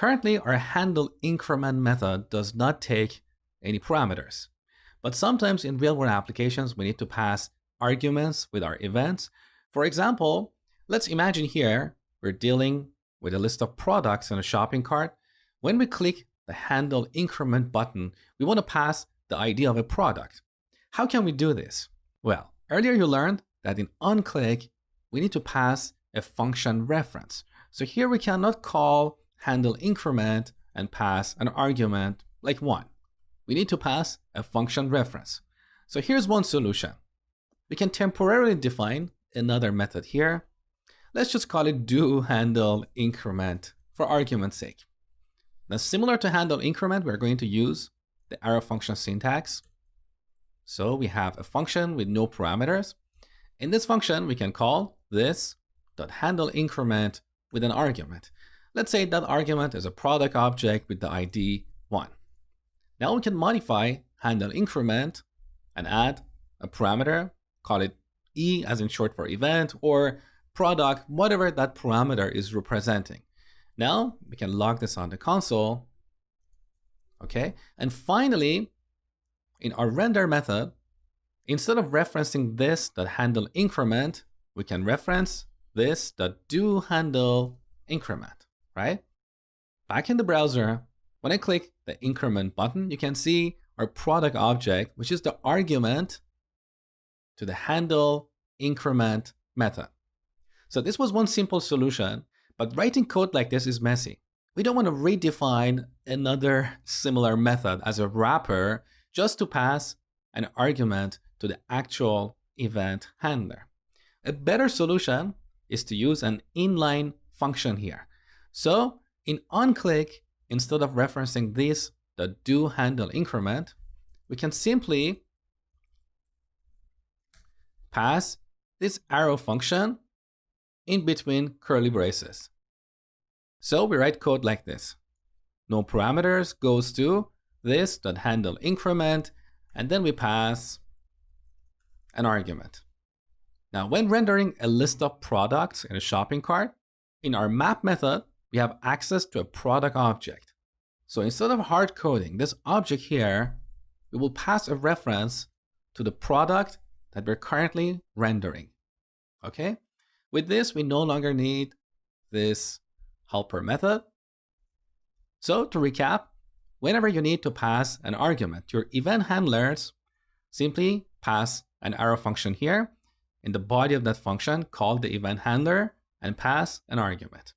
Currently, our handle increment method does not take any parameters. But sometimes in real-world applications, we need to pass arguments with our events. For example, let's imagine here we're dealing with a list of products in a shopping cart. When we click the handle increment button, we want to pass the ID of a product. How can we do this? Well, earlier you learned that in onClick, we need to pass a function reference. So here we cannot call handle increment and pass an argument like 1. We need to pass a function reference. So here's one solution. We can temporarily define another method here. Let's just call it doHandleIncrement for argument's sake. Now, similar to handle increment, we're going to use the arrow function syntax. So we have a function with no parameters. In this function, we can call this .handleIncrement with an argument. Let's say that argument is a product object with the ID 1. Now we can modify handle increment and add a parameter, call it E as in short for event, or product, whatever that parameter is representing. Now we can log this on the console. Okay, and finally, in our render method, instead of referencing this handle increment, we can reference this doHandleIncrement, right? Back in the browser, when I click the increment button, you can see our product object, which is the argument to the handle increment method. So this was one simple solution, but writing code like this is messy. We don't want to redefine another similar method as a wrapper just to pass an argument to the actual event handler. A better solution is to use an inline function here. So in onClick, instead of referencing this, the doHandleIncrement, we can simply pass this arrow function in between curly braces. So we write code like this. No parameters goes to this .handleIncrement, and then we pass an argument. Now, when rendering a list of products in a shopping cart, in our map method, we have access to a product object. So instead of hard coding this object here, we will pass a reference to the product that we're currently rendering. Okay? With this, we no longer need this helper method. So to recap, whenever you need to pass an argument, your event handlers simply pass an arrow function here. In the body of that function, call the event handler and pass an argument.